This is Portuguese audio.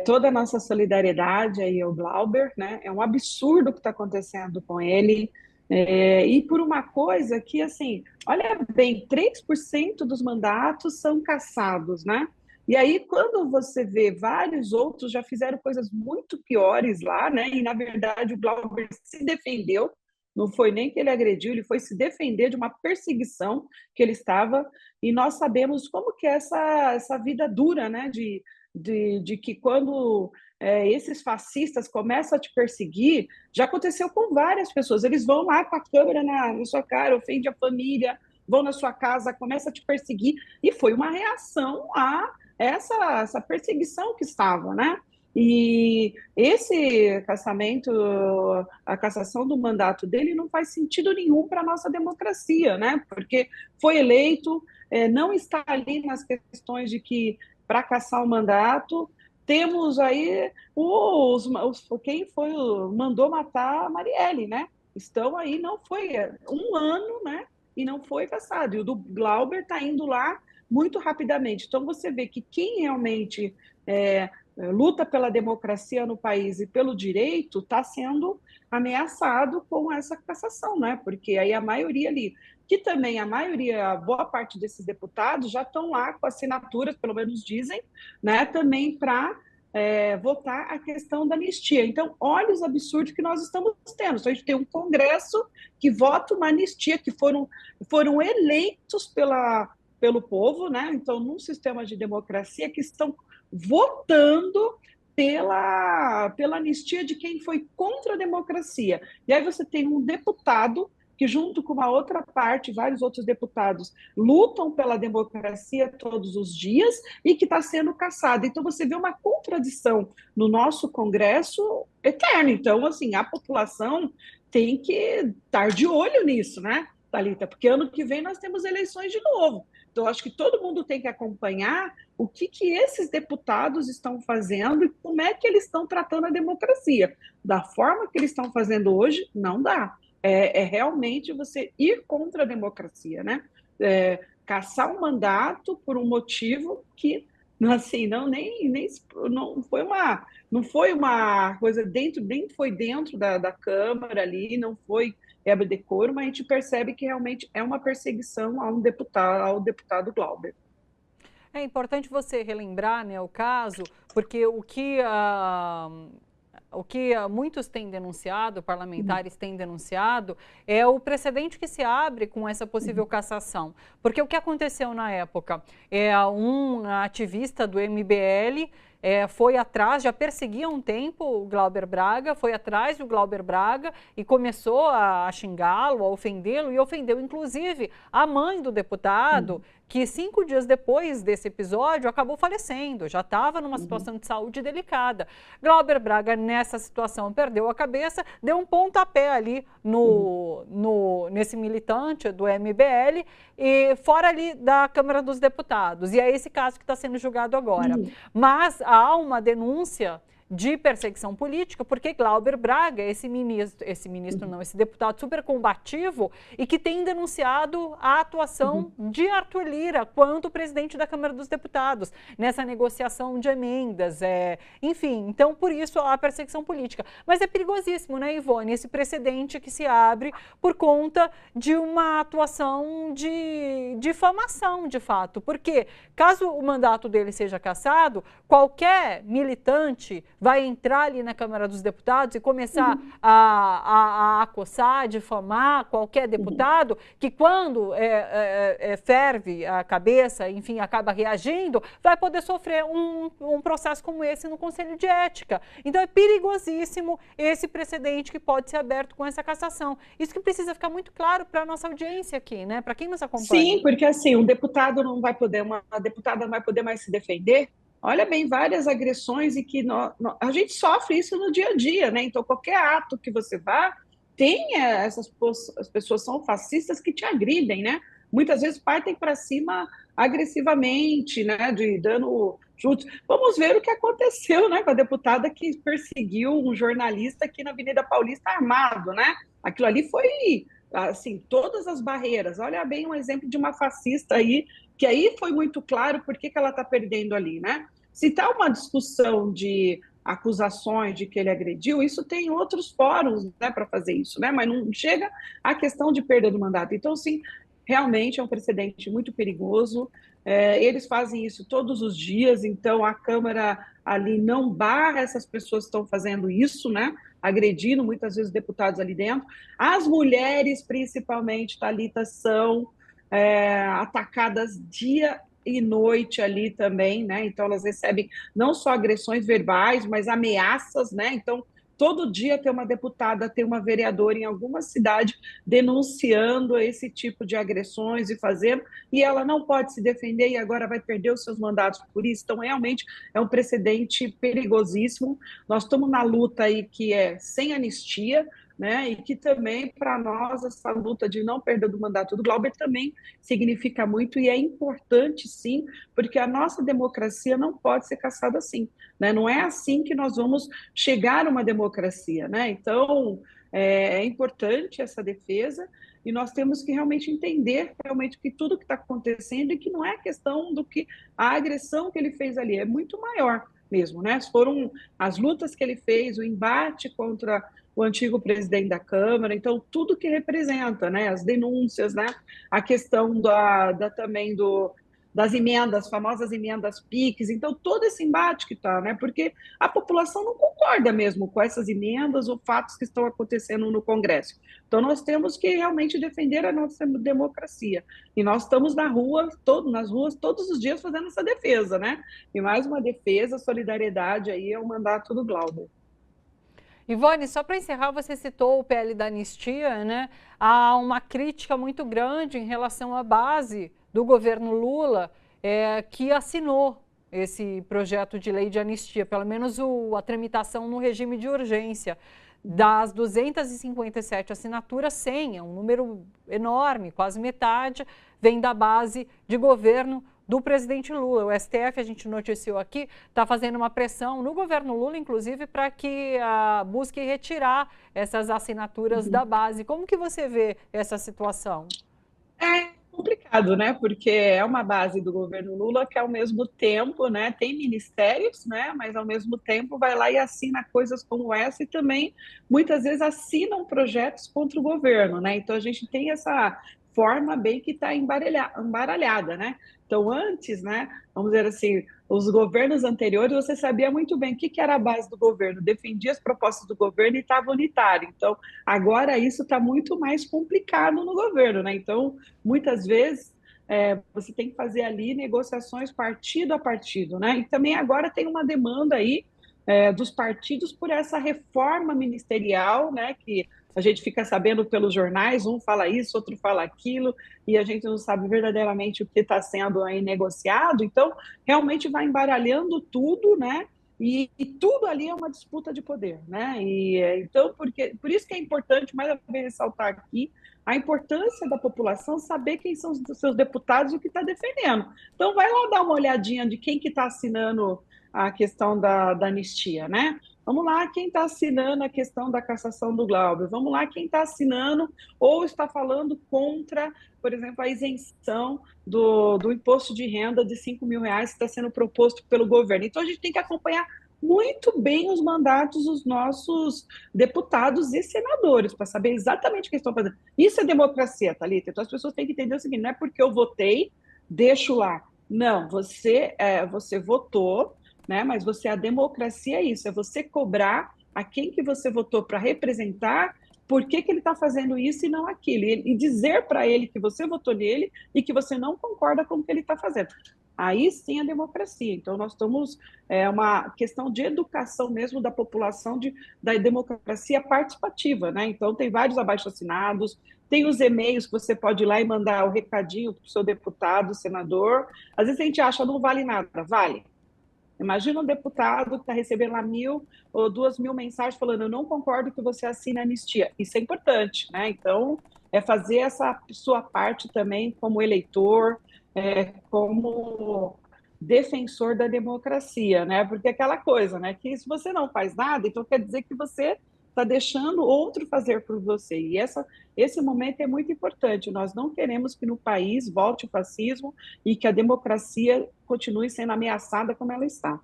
toda a nossa solidariedade aí ao Glauber, né? É um absurdo o que está acontecendo com ele. E por uma coisa que, assim, olha bem, 3% dos mandatos são cassados, né? E aí, quando você vê vários outros já fizeram coisas muito piores lá, né? E, na verdade, o Glauber se defendeu, não foi nem que ele agrediu, ele foi se defender de uma perseguição que ele estava, e nós sabemos como que é essa vida dura, né? De que quando esses fascistas começam a te perseguir, já aconteceu com várias pessoas, eles vão lá com a câmera na sua cara, ofende a família, vão na sua casa, começam a te perseguir, e foi uma reação a essa perseguição que estava, né? E esse cassamento, a cassação do mandato dele não faz sentido nenhum para a nossa democracia, né? Porque foi eleito, não está ali nas questões de que para caçar o mandato. Temos aí quem foi mandou matar a Marielle, né? Estão aí, não foi um ano, né? E não foi caçado. E o do Glauber está indo lá muito rapidamente. Então você vê que quem realmente luta pela democracia no país e pelo direito está sendo ameaçado com essa cassação, né? Porque aí a maioria ali, que também a maioria, a boa parte desses deputados já estão lá com assinaturas, pelo menos dizem, né? Também para votar a questão da anistia. Então, olha os absurdos que nós estamos tendo. Então, a gente tem um Congresso que vota uma anistia, que foram eleitos pelo povo, né? Então, num sistema de democracia, que estão votando pela anistia de quem foi contra a democracia. E aí você tem um deputado que, junto com uma outra parte, vários outros deputados, lutam pela democracia todos os dias e que está sendo caçado. Então, você vê uma contradição no nosso Congresso eterno. Então, assim, a população tem que estar de olho nisso, né, Thalita? Porque ano que vem nós temos eleições de novo. Então, acho que todo mundo tem que acompanhar o que esses deputados estão fazendo e como é que eles estão tratando a democracia. Da forma que eles estão fazendo hoje, não dá. Realmente você ir contra a democracia, né? Caçar um mandato por um motivo que, assim, não foi uma coisa dentro, nem foi dentro da Câmara ali, não foi decoro, mas a gente percebe que realmente é uma perseguição ao deputado Glauber. É importante você relembrar, né, o caso, porque o que muitos têm denunciado, parlamentares têm denunciado, é o precedente que se abre com essa possível cassação. Porque o que aconteceu na época? Um ativista do MBL foi atrás, já perseguia há um tempo o Glauber Braga, foi atrás do Glauber Braga e começou a xingá-lo, a ofendê-lo, e ofendeu inclusive a mãe do deputado, que 5 dias depois desse episódio acabou falecendo, já estava numa situação de saúde delicada. Glauber Braga, nessa situação, perdeu a cabeça, deu um pontapé ali nesse militante do MBL, e fora ali da Câmara dos Deputados. E é esse caso que está sendo julgado agora. Mas há uma denúncia de perseguição política, porque Glauber Braga, esse deputado super combativo e que tem denunciado a atuação de Arthur Lira quanto presidente da Câmara dos Deputados nessa negociação de emendas, enfim, então por isso a perseguição política. Mas é perigosíssimo, né, Ivone, esse precedente que se abre por conta de uma atuação de difamação, de fato, porque caso o mandato dele seja cassado, qualquer militante vai entrar ali na Câmara dos Deputados e começar a acossar, difamar qualquer deputado, que quando ferve a cabeça, enfim, acaba reagindo, vai poder sofrer um processo como esse no Conselho de Ética. Então é perigosíssimo esse precedente que pode ser aberto com essa cassação. Isso que precisa ficar muito claro para a nossa audiência aqui, né? Para quem nos acompanha. Sim, porque assim, uma deputada não vai poder mais se defender. Olha bem, várias agressões e que a gente sofre isso no dia a dia, né? Então, qualquer ato que você vá, tem as pessoas são fascistas que te agridem, né? Muitas vezes partem para cima agressivamente, né? De dando chutes. Vamos ver o que aconteceu, né? Com a deputada que perseguiu um jornalista aqui na Avenida Paulista armado, né? Aquilo ali foi assim, todas as barreiras. Olha bem um exemplo de uma fascista aí, que aí foi muito claro por que ela está perdendo ali, né? Se está uma discussão de acusações de que ele agrediu, isso tem outros fóruns, né, para fazer isso, né? Mas não chega à questão de perda do mandato. Então, sim, realmente é um precedente muito perigoso. Eles fazem isso todos os dias, então a Câmara ali não barra essas pessoas que estão fazendo isso, né? Agredindo muitas vezes deputados ali dentro. As mulheres, principalmente, Thalita, são atacadas dia e noite ali também, né? Então elas recebem não só agressões verbais, mas ameaças, né? Então todo dia tem uma deputada, tem uma vereadora em alguma cidade denunciando esse tipo de agressões e fazendo, e ela não pode se defender e agora vai perder os seus mandatos por isso. Então, realmente é um precedente perigosíssimo. Nós estamos na luta aí que é sem anistia, né? E que também, para nós, essa luta de não perda do mandato do Glauber também significa muito e é importante, sim, porque a nossa democracia não pode ser caçada assim, né? Não é assim que nós vamos chegar a uma democracia, né? Então, é importante essa defesa e nós temos que realmente entender realmente que tudo que está acontecendo e que não é questão do que a agressão que ele fez ali, é muito maior mesmo, né? Foram as lutas que ele fez, o embate contra o antigo presidente da Câmara, então tudo que representa, né? As denúncias, né? A questão também das emendas, famosas emendas PIX, então todo esse embate que está, né? Porque a população não concorda mesmo com essas emendas ou fatos que estão acontecendo no Congresso. Então nós temos que realmente defender a nossa democracia. E nós estamos nas ruas todos os dias fazendo essa defesa, né? E mais uma defesa, solidariedade aí ao mandato do Glauber. Ivone, só para encerrar, você citou o PL da anistia, né? Há uma crítica muito grande em relação à base do governo Lula, que assinou esse projeto de lei de anistia, pelo menos a tramitação no regime de urgência. Das 257 assinaturas, 100, é um número enorme, quase metade, vem da base de governo do presidente Lula. O STF, a gente noticiou aqui, está fazendo uma pressão no governo Lula, inclusive, para que busque retirar essas assinaturas da base. Como que você vê essa situação? É complicado, né? Porque é uma base do governo Lula que, ao mesmo tempo, né, tem ministérios, né, mas ao mesmo tempo vai lá e assina coisas como essa e também muitas vezes assinam projetos contra o governo, né? Então a gente tem essa forma bem que está embaralhada, né? Então antes, né, vamos dizer assim, os governos anteriores, você sabia muito bem o que era a base do governo, defendia as propostas do governo e estava unitário. Então agora isso está muito mais complicado no governo, né? Então muitas vezes você tem que fazer ali negociações partido a partido, né? E também agora tem uma demanda aí dos partidos por essa reforma ministerial, né? Que a gente fica sabendo pelos jornais, um fala isso, outro fala aquilo, e a gente não sabe verdadeiramente o que está sendo aí negociado. Então, realmente vai embaralhando tudo, né? E tudo ali é uma disputa de poder, né? Então, por isso que é importante, mais uma vez, ressaltar aqui, a importância da população saber quem são os seus deputados e o que está defendendo. Então, vai lá dar uma olhadinha de quem que está assinando a questão da anistia, né? Vamos lá, quem está assinando a questão da cassação do Glauber? Vamos lá, quem está assinando ou está falando contra, por exemplo, a isenção do imposto de renda de R$ 5.000 que está sendo proposto pelo governo. Então, a gente tem que acompanhar muito bem os mandatos dos nossos deputados e senadores, para saber exatamente o que estão fazendo. Isso é democracia, Thalita. Então, as pessoas têm que entender o seguinte, não é porque eu votei, deixo lá. Não, você votou, né? Mas a democracia é isso, é você cobrar a quem que você votou para representar, por que ele está fazendo isso e não aquilo, e dizer para ele que você votou nele e que você não concorda com o que ele está fazendo. Aí sim a democracia. Então, nós estamos, uma questão de educação mesmo da população, da democracia participativa, né? Então, tem vários abaixo-assinados, tem os e-mails que você pode ir lá e mandar o recadinho para o seu deputado, senador. Às vezes a gente acha, não vale nada, vale. Imagina um deputado que está recebendo lá 1.000 ou 2.000 mensagens falando eu não concordo que você assine a anistia. Isso é importante, né? Então, é fazer essa sua parte também como eleitor, como defensor da democracia, né? Porque é aquela coisa, né? Que se você não faz nada, então quer dizer que você está deixando outro fazer por você. E esse momento é muito importante. Nós não queremos que no país volte o fascismo e que a democracia continue sendo ameaçada como ela está.